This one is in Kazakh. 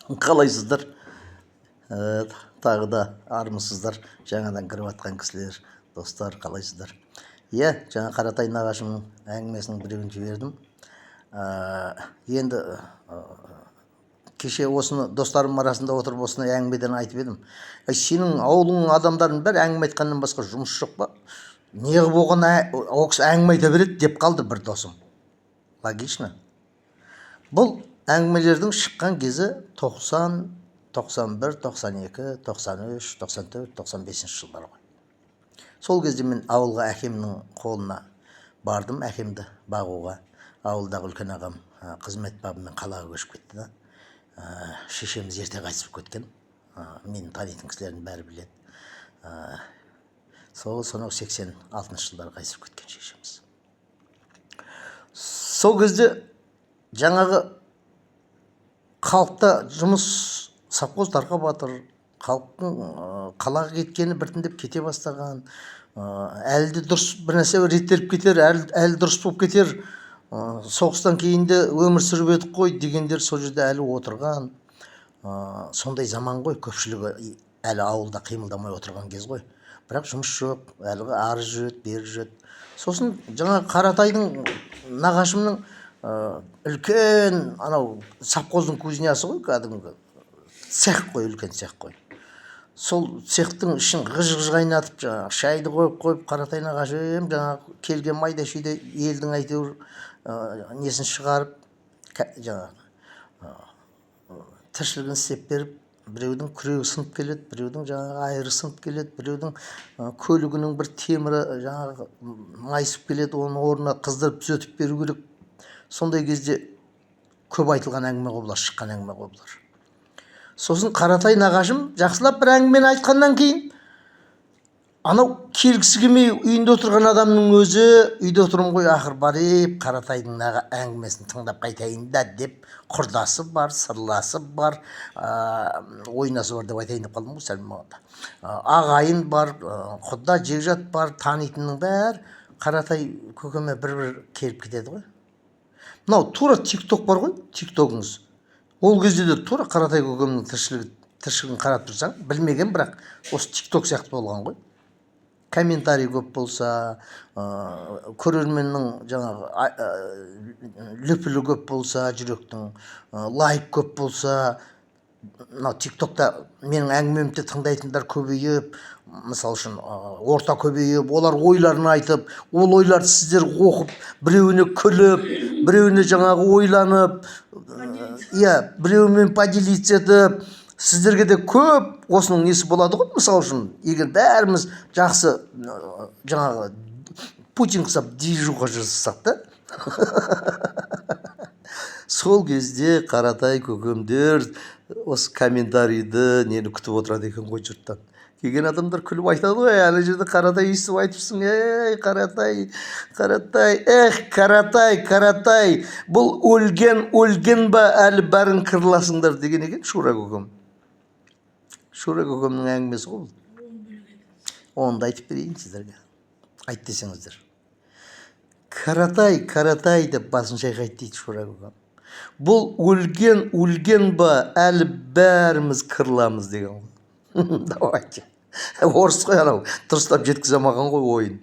Қалайсыздар? Тағы да армысыздар, жаңадан кіріп атқан кісілер, достар, қалайсыздар? Иә, жаңа Қаратай нағашымның әңгімесінің біреуін жібердім. Енді кеше осыны достарым арасында отырып осыны әңгімеден айтып едім. Сенің ауылыңның адамдарын бәрі әңгіме айтқаннан басқа жұмыс жоқ па? Неғып оған ол кісі әңгіме айта береді деп қалды бір досым. Логично. Бұл әңгімелердің шыққан кезі 90, 91, 92, 93, 94, 95 жылдар ғой. Сол кезде мен ауылға әкемнің қолына бардым, әкемді бағуға. Ауылдағы үлкен ағам қызмет бабымен қалаға көшіп кетті да. Шешеміз ерте қайтыс болып кеткен. Мені танитын кісілердің бәрі біледі. Сонау 86 жылдары қайтыс болып кеткен шешеміз. Сол кезде жаңағы халықта жұмыс совхоз тарқап жатыр, халықтың қалаға кеткені біртіндеп кете бастаған, әлі де дұрыс бір нәрсе реттеліп кетер, әлі дұрыс болып кетер, соғыстан кейін де өмір сүріп едік қой дегендер сол жерде әлі отырған, сондай заман ғой. Көпшілігі әлі ауылда қимылдамай отырған кез ғой. Бірақ жұмыс жоқ, әлі ары жүреді, бері жүреді. Сосын жаңа Қаратайдың нағашымның үлкен анау совхоздың кузнясы ғой, кәдімгі цех қой, үлкен цех қой. Сол цехтың ішін ғыж-ғыж қайнатып, жаңағы шайды қойып, Қаратай нағашым жаңағы келген майда шүйде елдің әйтеуір несін шығарып, жаңағы тіршілігін істеп беріп, біреудің күрегі сынып келеді, біреудің жаңағы айыры сынып келеді, біреудің көлігінің бір темірі жаңағы майысып келеді, оның орнына қыздырып түзетіп беру керек. Сондай кезде көп айтылған әңгіме ғой бұлар, шыққан әңгіме ғой бұлар. Сосын Қаратай нағашым жақсылап бір әңгімені айтқаннан кейін, анау келгісі келмей үйінде отырған адамның өзі, үйде отырмын ғой, ақыр барып Қаратайдың әңгімесін тыңдап қайтайын да деп, құрдасы бар, сырласы бар, ойнасы бар деп айтайын деп қалдым ғой сәл. Ағайын бар, құда жекжат бар, танитынның бәрі Қаратай көкеме бір келіп кетеді ғой. Мынау тура тикток бар ғой, тиктогыңыз. Ол кезде де тура Қаратай көкемнің тіршілігін қарап тұрсаң, білмеген, бірақ осы тикток сияқты болған ғой. Комментарий көп болса, көрерменнің жаңағы лүпілі көп болса, жүректің лайк көп болса, мынау тиктокта менің әңгімемді тыңдайтындар көбейіп, мысал үшін орта көбейіп, олар ойларын айтып, ол ойларды сіздер оқып, біреуіне күліп, біреуіне жаңағы ойланып, біреуімен поделиться етіп, сіздерге де көп осының несі болады ғой. Мысал үшін, егер бәріміз жақсы жаңағы Путин қысап движуха жасасақ та, сол кезде Қаратай көкемдер осы комментарийді нені күтіп отырады екен ғой жұрттан. Келген адамдар күліп айтады ғой, әлі жерде Қаратай естіп айтыпсың, Қаратай, Қаратай, бұл өлген ба, әлі бәрін кырласыңдар деген екен Шура көкем. Шура көкемнің әңгімесі ғой. Оны да айтып берейін сіздерге. Айт десеңіздер. Қаратай деп басын шайқайды дейді Шура көкем. Бұл өлген ба, әлі бәріміз кырламыз деген ғой. Давайте. Орыс қой анау, дұрыстап жеткізе алмаған ғой ойын.